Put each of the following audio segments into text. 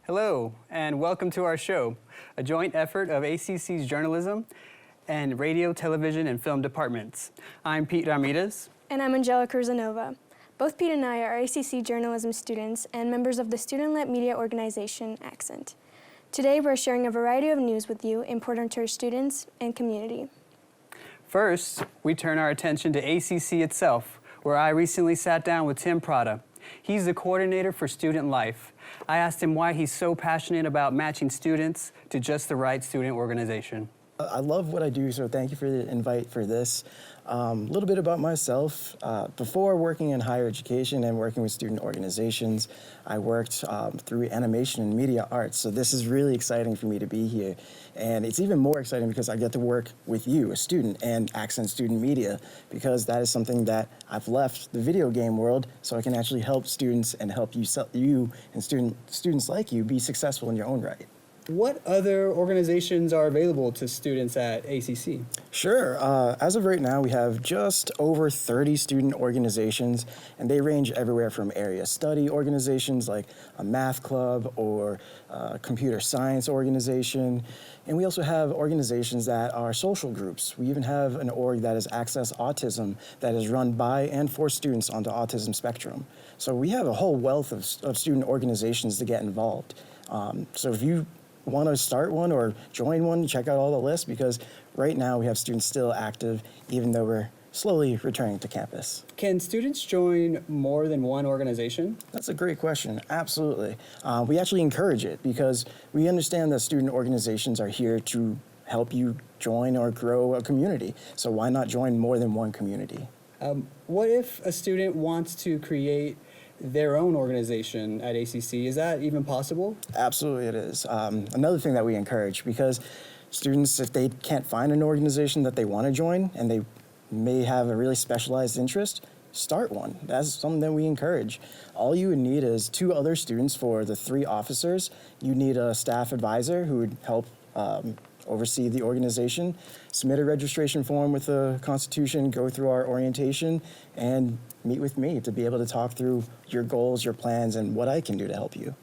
Hello, and welcome to our show, a joint effort of ACC's Journalism and Radio, Television, and Film departments. I'm Pete Ramirez. And I'm Angelica Casanova. Both Pete and I are ACC journalism students and members of the student-led media organization, ACCNT. Today, we're sharing a variety of news with you important to our students and community. First, we turn our attention to ACC itself, where I recently sat down with Tim Prada. He's the coordinator for Student Life. I asked him why he's so passionate about matching students to just the right student organization. I love what I do, so thank you for the invite for this. A little bit about myself. Before working in higher education and working with student organizations, I worked through animation and media arts, so this is really exciting for me to be here. And it's even more exciting because I get to work with you, a student, and ACCNT Student Media, because that is something that I've left the video game world so I can actually help students and help you and students like you be successful in your own right. What other organizations are available to students at ACC? Sure. As of right now, we have just over 30 student organizations, and they range everywhere from area study organizations like a math club or a computer science organization. And we also have organizations that are social groups. We even have an org that is Access Autism that is run by and for students on the autism spectrum. So we have a whole wealth of student organizations to get involved. So if you want to start one or join one, check out all the lists, because right now we have students still active even though we're slowly returning to campus. Can students join more than one organization? That's a great question. Absolutely. We actually encourage it because we understand that student organizations are here to help you join or grow a community. So why not join more than one community? What if a student wants to create their own organization at ACC? Is that even possible? Absolutely it is. Another thing that we encourage, because students, if they can't find an organization that they want to join and they may have a really specialized interest, start one. That's something that we encourage. All you would need is 2 other students for the 3 officers. You need a staff advisor who would help oversee the organization, submit a registration form with the Constitution, go through our orientation, and meet with me to be able to talk through your goals, your plans, and what I can do to help you.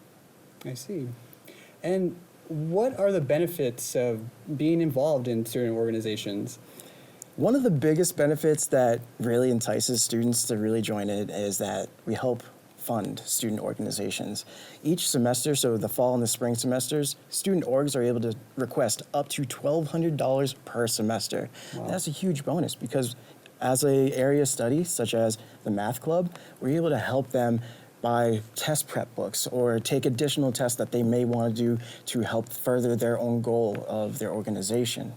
I see. And what are the benefits of being involved in student organizations? One of the biggest benefits that really entices students to really join it is that we help fund student organizations. Each semester, so the fall and the spring semesters, student orgs are able to request up to $1,200 per semester. Wow. That's a huge bonus because as an area study, such as the math club, we're able to help them buy test prep books or take additional tests that they may want to do to help further their own goal of their organization.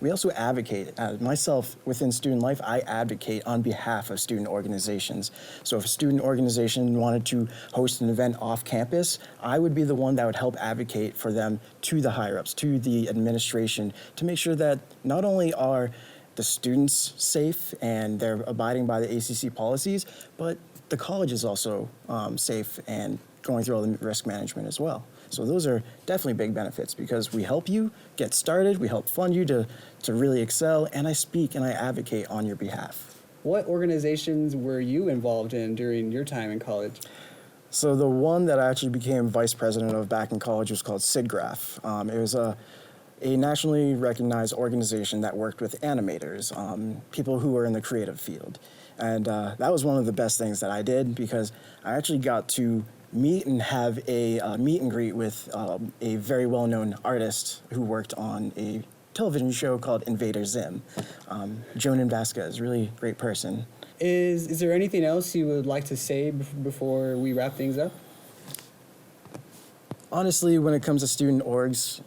We also advocate, myself within Student Life, I advocate on behalf of student organizations. So if a student organization wanted to host an event off campus, I would be the one that would help advocate for them to the higher-ups, to the administration, to make sure that not only are the students safe and they're abiding by the ACC policies, but the college is also safe and going through all the risk management as well. So those are definitely big benefits because we help you get started, we help fund you to really excel, and I speak and I advocate on your behalf. What organizations were you involved in during your time in college? So the one that I actually became vice president of back in college was called SIGGRAPH. It was a nationally recognized organization that worked with animators, people who were in the creative field. And that was one of the best things that I did because I actually got to meet and have a meet and greet with a very well-known artist who worked on a television show called Invader Zim. Jonan Vasquez, really great person. Is there anything else you would like to say before we wrap things up? Honestly, when it comes to student orgs,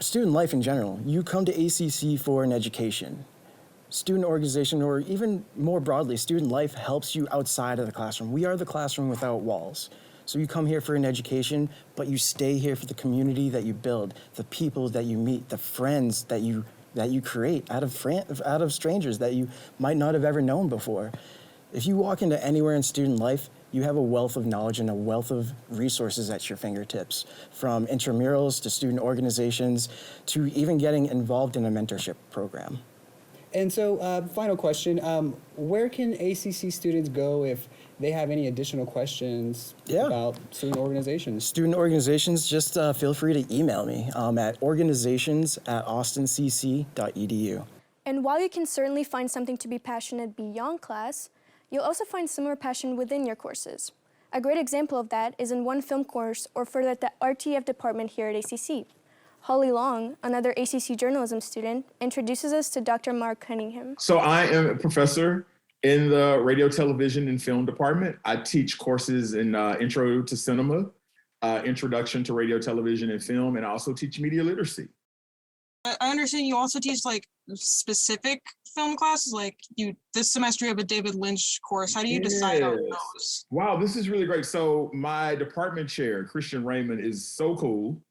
student life in general, you come to ACC for an education. Student organization, or even more broadly, student life helps you outside of the classroom. We are the classroom without walls. So you come here for an education, but you stay here for the community that you build, the people that you meet, the friends that you create out of strangers that you might not have ever known before. If you walk into anywhere in student life, you have a wealth of knowledge and a wealth of resources at your fingertips, from intramurals to student organizations to even getting involved in a mentorship program. And so, final question, where can ACC students go if they have any additional questions Yeah. about student organizations. Student organizations, just feel free to email me at organizations@austincc.edu. And while you can certainly find something to be passionate beyond class, you'll also find similar passion within your courses. A great example of that is in one film course or further at the RTF department here at ACC. Holly Long, another ACC journalism student, introduces us to Dr. Mark Cunningham. So I am a professor in the radio, television, and film department. I teach courses in Intro to Cinema, Introduction to Radio, Television, and Film, and I also teach media literacy. I understand you also teach like specific film classes, like this semester you have a David Lynch course. How do you decide on those? Wow, this is really great. So my department chair, Christian Raymond, is so cool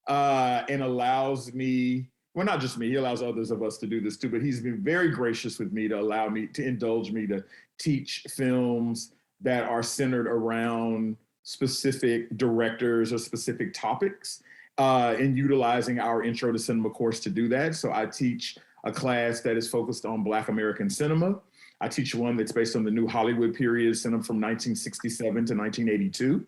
and allows me, well, not just me, he allows others of us to do this too, but he's been very gracious with me to allow me to indulge me to teach films that are centered around specific directors or specific topics. In utilizing our Intro to Cinema course to do that. So I teach a class that is focused on Black American cinema. I teach one that's based on the New Hollywood period, cinema from 1967 to 1982.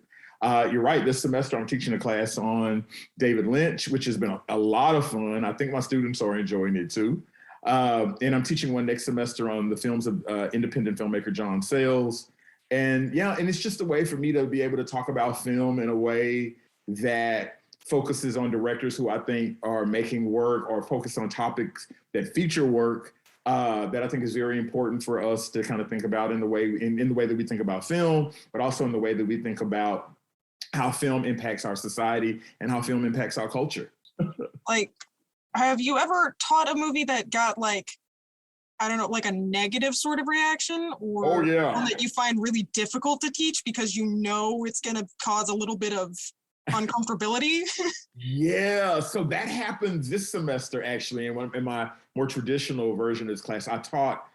You're right, this semester I'm teaching a class on David Lynch, which has been a lot of fun. I think my students are enjoying it too. And I'm teaching one next semester on the films of independent filmmaker John Sayles. And yeah, and it's just a way for me to be able to talk about film in a way that focuses on directors who I think are making work or focus on topics that feature work that I think is very important for us to kind of think about in the way that we think about film, but also in the way that we think about how film impacts our society and how film impacts our culture. Like, have you ever taught a movie that got like, I don't know, like a negative sort of reaction, or one that you find really difficult to teach because you know it's going to cause a little bit of uncomfortability? Yeah, so that happened this semester actually. In my more traditional version of this class, I taught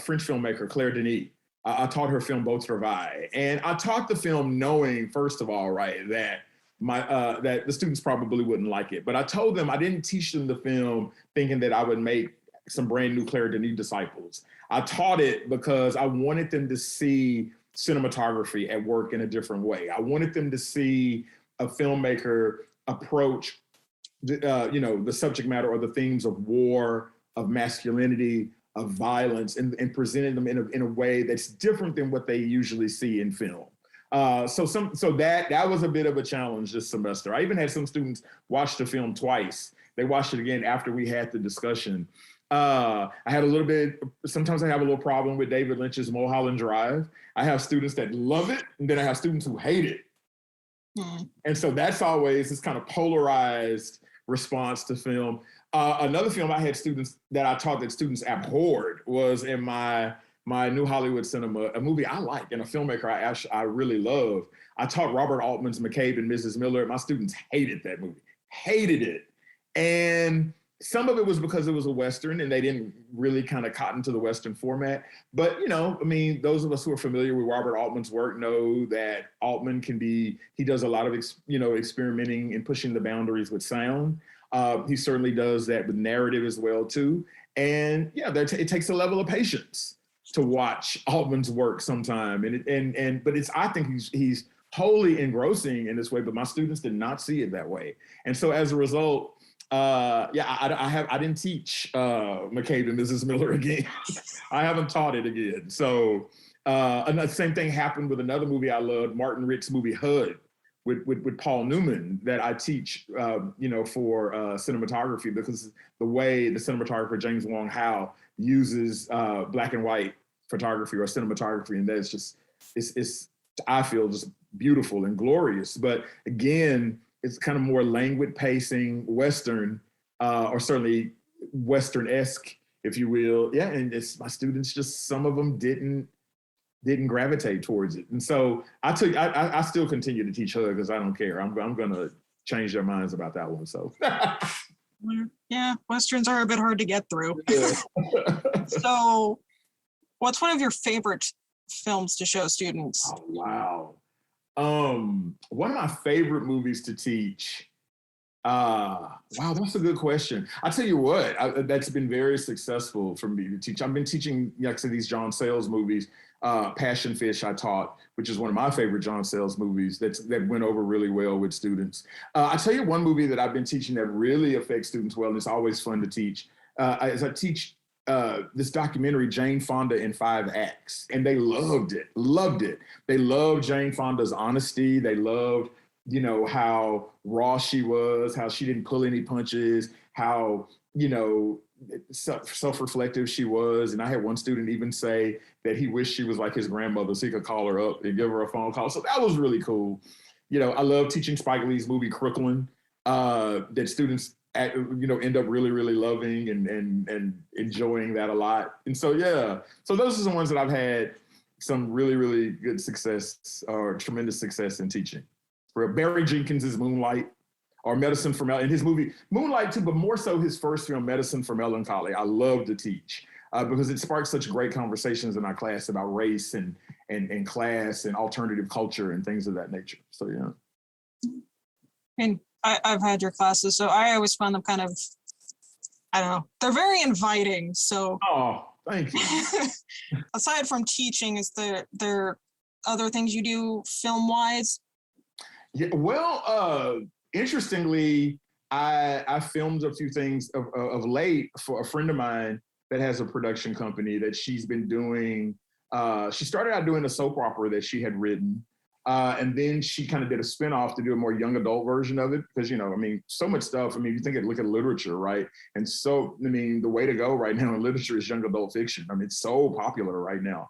French filmmaker Claire Denis. I taught her film Beau Travail, and I taught the film knowing, first of all, right, that that the students probably wouldn't like it. But I told them I didn't teach them the film thinking that I would make some brand new Claire Denis disciples. I taught it because I wanted them to see cinematography at work in a different way. I wanted them to see a filmmaker approach, the subject matter or the themes of war, of masculinity, of violence, and presenting them in a way that's different than what they usually see in film. So that was a bit of a challenge this semester. I even had some students watch the film twice. They watched it again after we had the discussion. Sometimes I have a little problem with David Lynch's Mulholland Drive. I have students that love it, and then I have students who hate it. And so that's always this kind of polarized response to film. Another film I had students that I taught that students abhorred was in my New Hollywood cinema, a movie I like and a filmmaker I really love. I taught Robert Altman's McCabe and Mrs. Miller. My students hated that movie, hated it. And some of it was because it was a Western and they didn't really kind of cotton to the Western format. But, those of us who are familiar with Robert Altman's work know that Altman he does a lot of, experimenting and pushing the boundaries with sound. He certainly does that with narrative as well, too. And it takes a level of patience to watch Altman's work sometime. But I think he's wholly engrossing in this way, but my students did not see it that way. And so as a result, I didn't teach McCabe and Mrs. Miller again. I haven't taught it again. So the same thing happened with another movie I loved, Martin Ritt's movie HUD with Paul Newman, that I teach, for cinematography, because the way the cinematographer James Wong Howe uses black and white photography or cinematography, and that's just it's I feel just beautiful and glorious. But again, it's kind of more languid pacing, Western, or certainly Western-esque, if you will. Yeah, and my students some of them didn't gravitate towards it. And so I still continue to teach her because I don't care. I'm going to change their minds about that one. So. Yeah, Westerns are a bit hard to get through. Yeah. So what's one of your favorite films to show students? Oh, wow. One of my favorite movies to teach. Wow, that's a good question. I tell you what, that's been very successful for me to teach. I've been teaching these John Sayles movies Passion Fish I taught, which is one of my favorite John Sayles movies that went over really well with students. I tell you one movie that I've been teaching that really affects students well, and it's always fun to teach, as I teach this documentary, Jane Fonda in 5 Acts, and they loved it. They loved Jane Fonda's honesty. They loved, how raw she was, how she didn't pull any punches, how, self-reflective she was. And I had one student even say that he wished she was like his grandmother so he could call her up and give her a phone call. So that was really cool. I love teaching Spike Lee's movie Crooklyn, that students end up really, really loving and enjoying that a lot. And so, so those are the ones that I've had some really, really good success or tremendous success in teaching. For Barry Jenkins's Moonlight, or Medicine for Melancholy, in his movie Moonlight too, but more so his first film, Medicine for Melancholy, I love to teach because it sparks such great conversations in our class about race and class and alternative culture and things of that nature. So, yeah. And I've had your classes, so I always found them kind of, I don't know, they're very inviting. So, oh, thank you. Aside from teaching, is there other things you do film-wise? Yeah, well, interestingly, I filmed a few things of late for a friend of mine that has a production company that she's been doing. She started out doing a soap opera that she had written. And then she kind of did a spinoff to do a more young adult version of it because, so much stuff. You look at literature, right? And so, the way to go right now in literature is young adult fiction. It's so popular right now.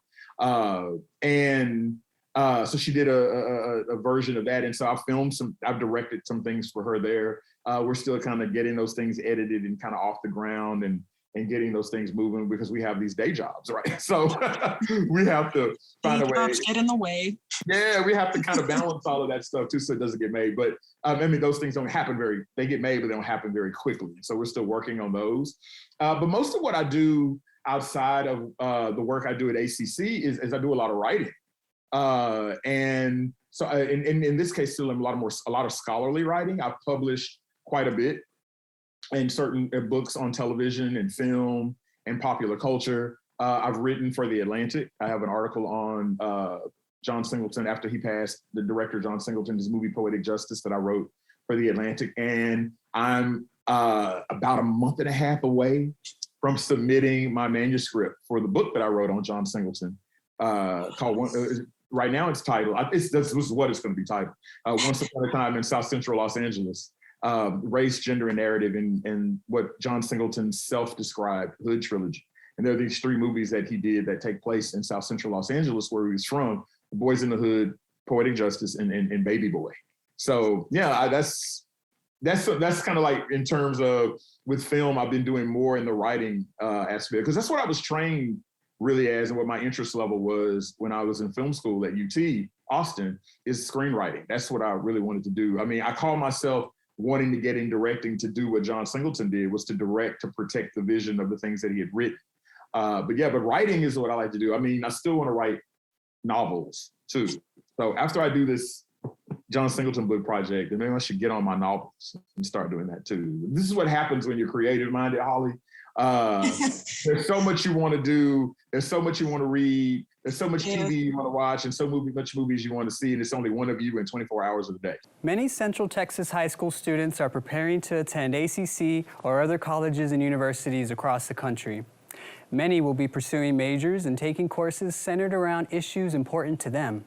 So she did a version of that. And so I've directed some things for her there. We're still kind of getting those things edited and kind of off the ground and getting those things moving because we have these day jobs, right? So we have to find a way. Jobs get in the way. Yeah, we have to kind of balance all of that stuff too so it doesn't get made. But those things don't happen they get made, but they don't happen very quickly. So we're still working on those. But most of what I do outside of the work I do at ACC is I do a lot of writing. And so in this case, still a lot of scholarly writing. I've published quite a bit in certain books on television and film and popular culture. I've written for The Atlantic. I have an article on John Singleton after he passed, the director John Singleton, his movie Poetic Justice that I wrote for The Atlantic. And I'm about a month and a half away from submitting my manuscript for the book that I wrote on John Singleton called right now it's titled, this is what it's going to be titled, Once Upon a Time in South Central Los Angeles, Race, Gender, and Narrative in what John Singleton self-described Hood Trilogy. And there are these 3 movies that he did that take place in South Central Los Angeles where he was from, Boys in the Hood, Poetic Justice, and Baby Boy. So yeah, that's kind of like in terms of with film, I've been doing more in the writing aspect because that's what I was trained really as and what my interest level was when I was in film school at UT Austin is screenwriting. That's what I really wanted to do. I call myself wanting to get in directing to do what John Singleton did, was to direct, to protect the vision of the things that he had written. But writing is what I like to do. I still want to write novels too. So after I do this John Singleton book project, then maybe I should get on my novels and start doing that too. This is what happens when you're creative minded, Holly. There's so much you want to do. There's so much you want to read. There's so much TV you want to watch and so much movies you want to see, and it's only one of you in 24 hours of the day. Many Central Texas high school students are preparing to attend ACC or other colleges and universities across the country. Many will be pursuing majors and taking courses centered around issues important to them.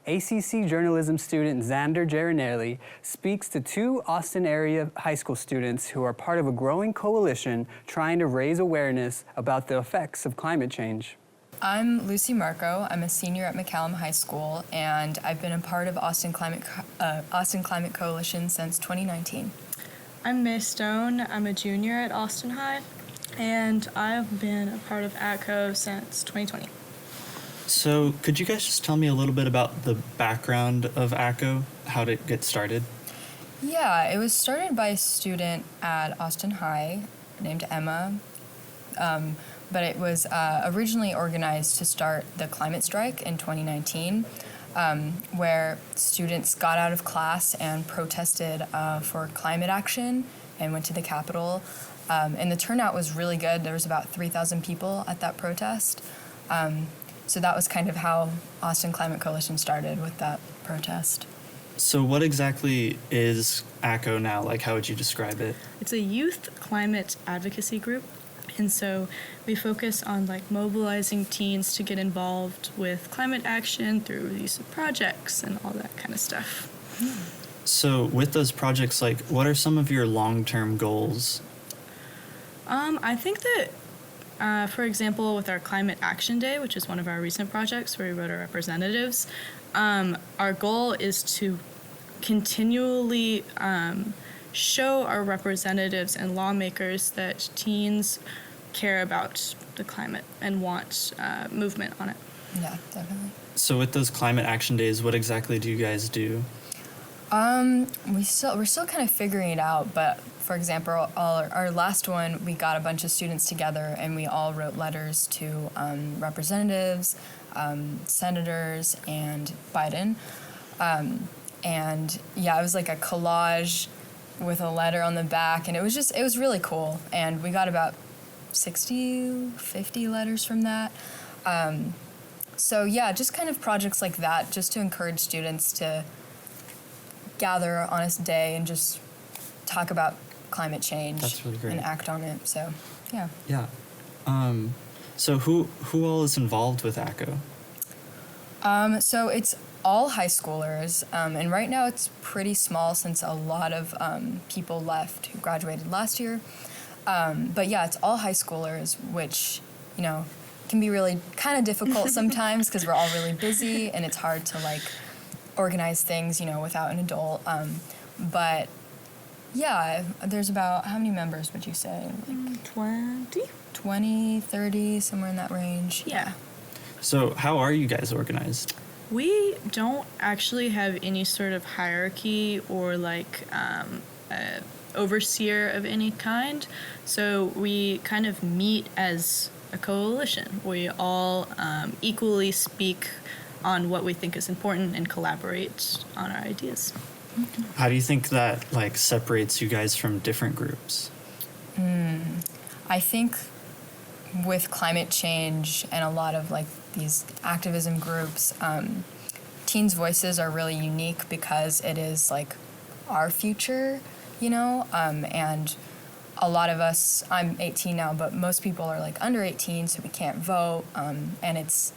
ACC journalism student Xander Jarinelli speaks to 2 Austin area high school students who are part of a growing coalition trying to raise awareness about the effects of climate change. I'm Lucy Marco. I'm a senior at McCallum High School, and I've been a part of Austin Climate Coalition since 2019. I'm May Stone. I'm a junior at Austin High, and I've been a part of ACCO since 2020. So could you guys just tell me a little bit about the background of ACCO? How did it get started? Yeah, it was started by a student at Austin High named Emma, but it was originally organized to start the climate strike in 2019, where students got out of class and protested for climate action and went to the Capitol. And the turnout was really good. There was about 3,000 people at that protest. So that was kind of how Austin Climate Coalition started, with that protest. So what exactly is ACCO now? Like, how would you describe it? It's a youth climate advocacy group. And so we focus on like mobilizing teens to get involved with climate action through the use of projects and all that kind of stuff. So with those projects, like, what are some of your long-term goals? I think that, for example, with our Climate Action Day, which is one of our recent projects where we wrote our representatives, our goal is to continually show our representatives and lawmakers that teens care about the climate and want movement on it. Yeah, definitely. So with those climate action days, what exactly do you guys do? We're still kind of figuring it out, but for example, our last one, we got a bunch of students together and we all wrote letters to representatives, senators, and Biden. And yeah, it was like a collage with a letter on the back, and it was really cool. And we got about 50 letters from that. So yeah, just kind of projects like that, just to encourage students to gather on a day and just talk about climate change. That's really great. And act on it. So yeah. Yeah. So who all is involved with ACCO? So it's all high schoolers, and right now it's pretty small since a lot of people left who graduated last year. But yeah, it's all high schoolers, which, you know, can be really kind of difficult sometimes because we're all really busy and it's hard to like organize things, you know, without an adult. But yeah, there's about, how many members would you say? Like 20, 30, somewhere in that range. Yeah. So how are you guys organized? We don't actually have any sort of hierarchy or like overseer of any kind. So we kind of meet as a coalition. We all equally speak on what we think is important and collaborate on our ideas. How do you think that like separates you guys from different groups? I think with climate change and a lot of like these activism groups, Teens' Voices are really unique because it is like our future, you know, and a lot of us, I'm 18 now, but most people are like under 18, so we can't vote, and it's,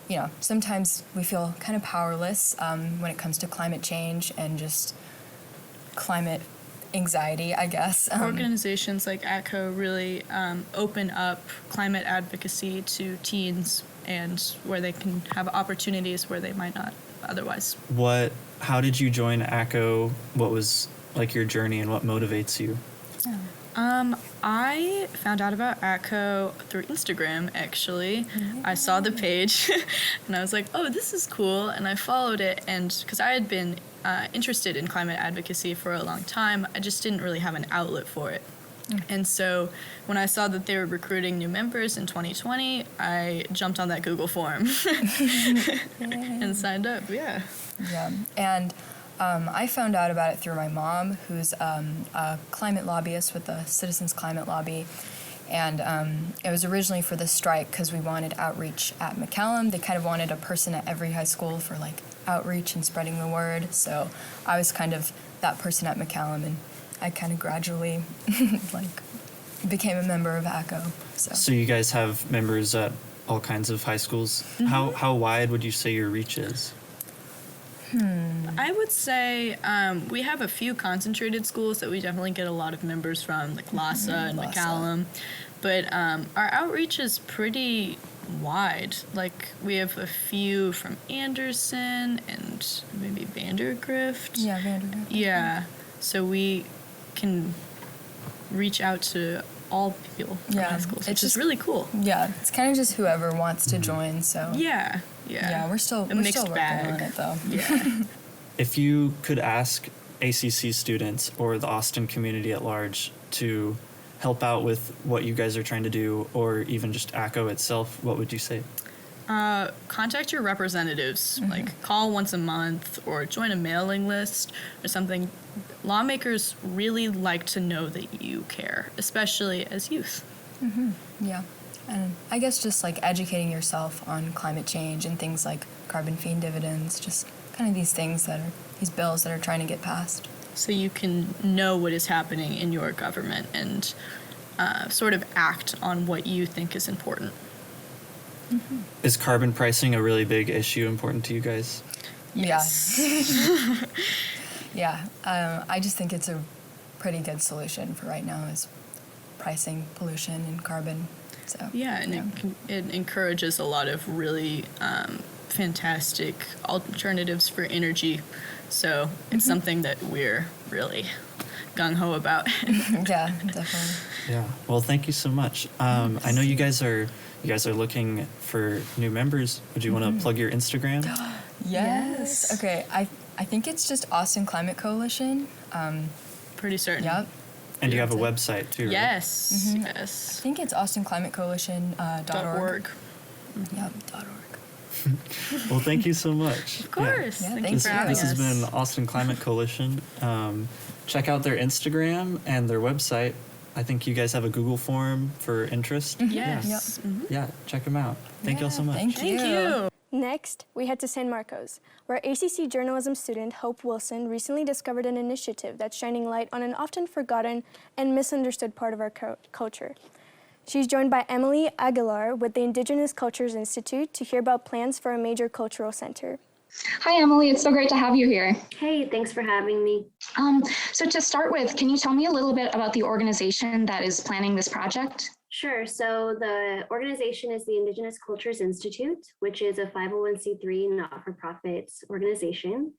you know, sometimes we feel kind of powerless when it comes to climate change and just climate anxiety, I guess. Organizations like ACCO really open up climate advocacy to teens and where they can have opportunities where they might not otherwise. How did you join ACCO? What was like your journey and what motivates you? I found out about ACCO through Instagram, actually. I saw the page and I was like, oh, this is cool. And I followed it, and because I had been interested in climate advocacy for a long time, I just didn't really have an outlet for it. And so when I saw that they were recruiting new members in 2020, I jumped on that Google form and signed up, yeah. Yeah, and I found out about it through my mom, who's a climate lobbyist with the Citizens Climate Lobby. And it was originally for the strike because we wanted outreach at McCallum. They kind of wanted a person at every high school for like outreach and spreading the word. So I was kind of that person at McCallum, and I kind of gradually like became a member of ACCO. So you guys have members at all kinds of high schools. Mm-hmm. How wide would you say your reach is? I would say we have a few concentrated schools that we definitely get a lot of members from, like Lhasa and Lhasa. McCallum. But our outreach is pretty wide. Like, we have a few from Anderson and maybe Vandergrift. Yeah, Vanderbilt. Yeah. So we can reach out to all people from high schools, which is really cool. Yeah, it's kind of just whoever wants to join. So Yeah. yeah, we're still mixed working bag. on it though. Yeah. If you could ask ACC students or the Austin community at large to help out with what you guys are trying to do, or even just ACCO itself, what would you say? Contact your representatives, like call once a month or join a mailing list or something. Lawmakers really like to know that you care, especially as youth. Yeah. And I guess just like educating yourself on climate change and things like carbon fee and dividends, just kind of these bills that are trying to get passed. So you can know what is happening in your government and sort of act on what you think is important. Mm-hmm. Is carbon pricing a really big issue important to you guys? Yes. Yeah. I just think it's a pretty good solution for right now is pricing pollution and carbon. So Yeah, and it encourages a lot of really fantastic alternatives for energy. So it's something that we're really gung-ho about. Yeah, definitely. Yeah. Well, thank you so much. I know you guys are looking for new members. Would you want to plug your Instagram? Yes. Okay. I think it's just Austin Climate Coalition. Pretty certain. Yep. And you have a website too, right? Yes. I Yes. think it's austinclimatecoalition.org. .org. Yep. .org. Well, thank you so much. Of course. Yeah, Thank you thanks for for having This us. has been Austin Climate Coalition. Check out their Instagram and their website. I think you guys have a Google form for interest. Yes. Yeah, check them out. Thank y'all so much. Thank you. Thank you. Next, we head to San Marcos, where ACC journalism student Hope Wilson recently discovered an initiative that's shining light on an often forgotten and misunderstood part of our culture. She's joined by Emily Aguilar with the Indigenous Culture Institute to hear about plans for a major cultural center. Hi, Emily. It's so great to have you here. Hey, thanks for having me. So to start with, can you tell me a little bit about the organization that is planning this project? Sure. So the organization is the Indigenous Cultures Institute, which is a 501c3 not-for-profit organization.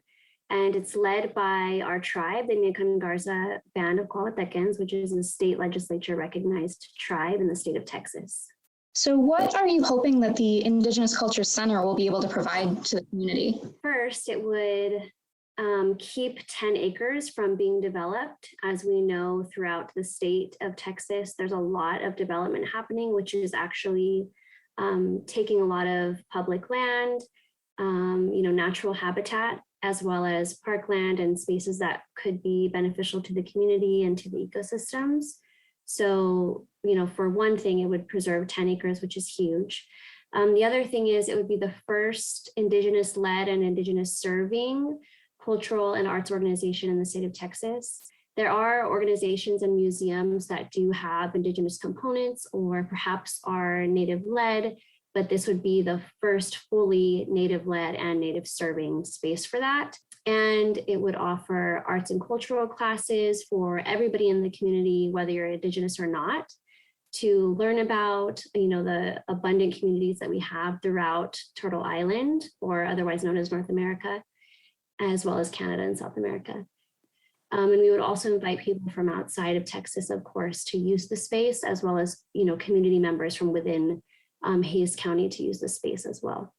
And it's led by our tribe, the Nikan Garza Band of Coahuiltecans, which is a state legislature recognized tribe in the state of Texas. So what are you hoping that the Indigenous Culture Center will be able to provide to the community? First, it would keep 10 acres from being developed. As we know, throughout the state of Texas, there's a lot of development happening, which is actually taking a lot of public land, natural habitat, as well as parkland and spaces that could be beneficial to the community and to the ecosystems. So, for one thing, it would preserve 10 acres, which is huge. The other thing is it would be the first Indigenous-led and Indigenous-serving cultural and arts organization in the state of Texas. There are organizations and museums that do have Indigenous components or perhaps are Native-led, but this would be the first fully Native-led and Native-serving space for that. And it would offer arts and cultural classes for everybody in the community, whether you're Indigenous or not, to learn about, the abundant communities that we have throughout Turtle Island, or otherwise known as North America, as well as Canada and South America. And we would also invite people from outside of Texas, of course, to use the space, as well as, community members from within Hayes County to use the space as well.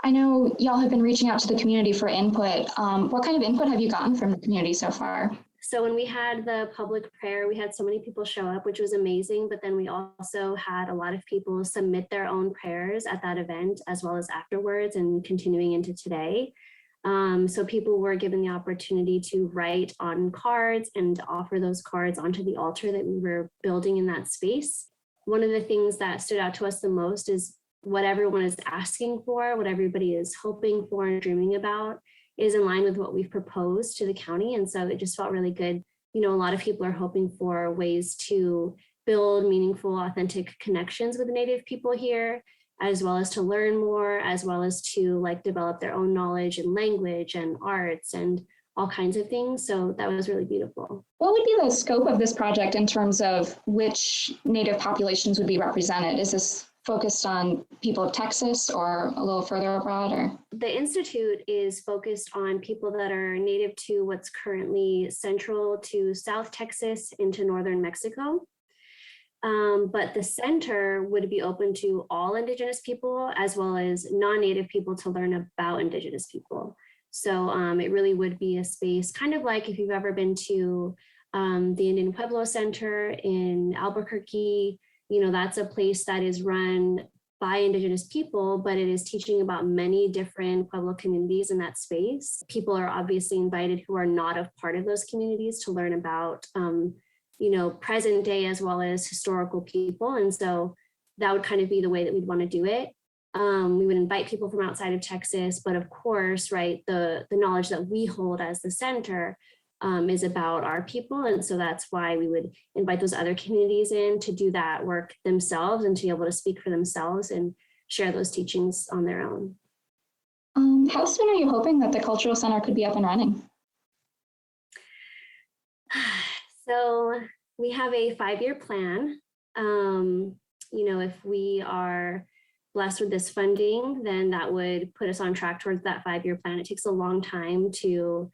I know y'all have been reaching out to the community for input. What kind of input have you gotten from the community so far? So when we had the public prayer, we had so many people show up, which was amazing. But then we also had a lot of people submit their own prayers at that event, as well as afterwards and continuing into today. So people were given the opportunity to write on cards and offer those cards onto the altar that we were building in that space. One of the things that stood out to us the most is what everyone is asking for, what everybody is hoping for and dreaming about is in line with what we've proposed to the county. And so it just felt really good. A lot of people are hoping for ways to build meaningful, authentic connections with Native people here, as well as to learn more, as well as to develop their own knowledge and language and arts and all kinds of things. So that was really beautiful. What would be the scope of this project in terms of which Native populations would be represented? Is this focused on people of Texas or a little further abroad? Or the Institute is focused on people that are native to what's currently central to South Texas into northern Mexico. But the center would be open to all Indigenous people as well as non-Native people to learn about Indigenous people. So it really would be a space kind of like if you've ever been to the Indian Pueblo Center in Albuquerque. That's a place that is run by Indigenous people, but it is teaching about many different Pueblo communities in that space. People are obviously invited who are not a part of those communities to learn about, present day as well as historical people. And so that would kind of be the way that we'd want to do it. We would invite people from outside of Texas, but of course, right, the knowledge that we hold as the center is about our people. And so that's why we would invite those other communities in to do that work themselves and to be able to speak for themselves and share those teachings on their own. How soon are you hoping that the Cultural Center could be up and running? So we have a 5-year plan. You know, if we are blessed with this funding, then that would put us on track towards that 5-year plan. It takes a long time to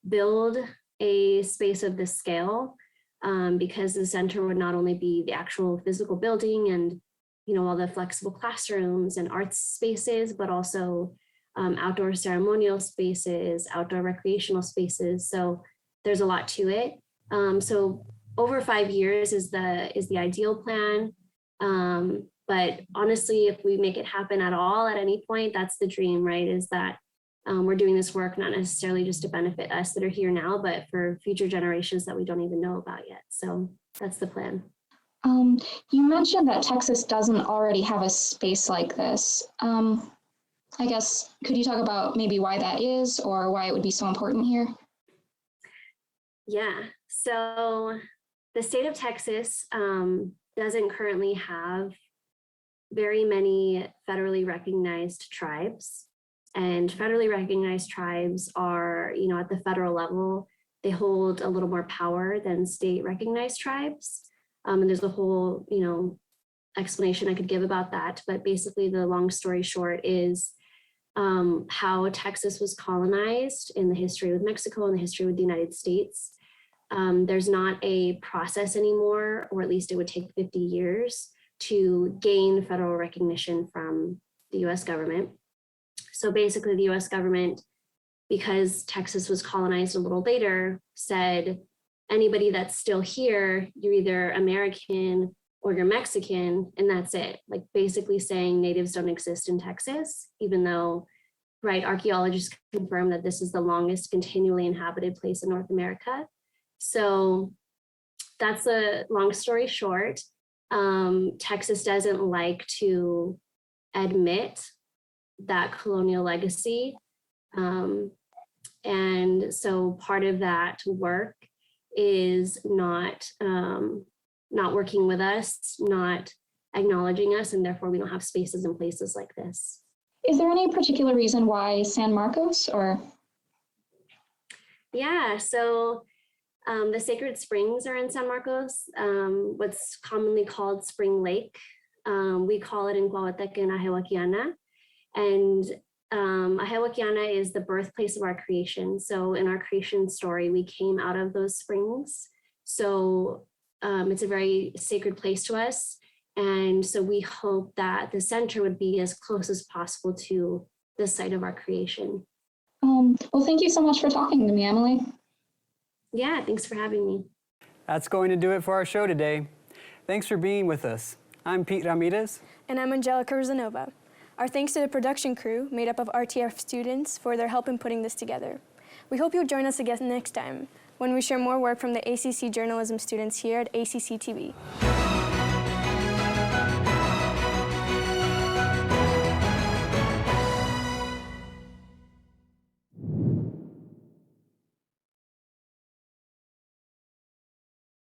build a space of this scale, because the center would not only be the actual physical building and, you know, all the flexible classrooms and arts spaces, but also outdoor ceremonial spaces, outdoor recreational spaces. So there's a lot to it. So over 5 years is the ideal plan. But honestly, if we make it happen at all at any point, that's the dream, right? Is that we're doing this work not necessarily just to benefit us that are here now, but for future generations that we don't even know about yet. So that's the plan. You mentioned that Texas doesn't already have a space like this. I guess, could you talk about maybe why that is or why it would be so important here? Yeah, so the state of Texas doesn't currently have very many federally recognized tribes. And federally recognized tribes are, you know, at the federal level, they hold a little more power than state recognized tribes. And there's a whole, you know, explanation I could give about that. But basically the long story short is how Texas was colonized in the history with Mexico and the history with the United States. There's not a process anymore, or at least it would take 50 years to gain federal recognition from the US government. So basically the US government, because Texas was colonized a little later, said anybody that's still here, you're either American or you're Mexican, and that's it. Like basically saying natives don't exist in Texas, even though, right, archaeologists confirm that this is the longest continually inhabited place in North America. So that's a long story short. Texas doesn't like to admit that colonial legacy. And so part of that work is not working with us, not acknowledging us, and therefore we don't have spaces and places like this. Is there any particular reason why San Marcos or? Yeah, so the sacred springs are in San Marcos, what's commonly called Spring Lake. We call it in Guahuateca and Ajewaquiana. And Ajewaquiana is the birthplace of our creation. So in our creation story, we came out of those springs. So it's a very sacred place to us. And so we hope that the center would be as close as possible to the site of our creation. Well, thank you so much for talking to me, Emily. Yeah, thanks for having me. That's going to do it for our show today. Thanks for being with us. I'm Pete Ramirez. And I'm Angelica Rosanova. Our thanks to the production crew, made up of RTF students, for their help in putting this together. We hope you'll join us again next time, when we share more work from the ACC journalism students here at ACCTV.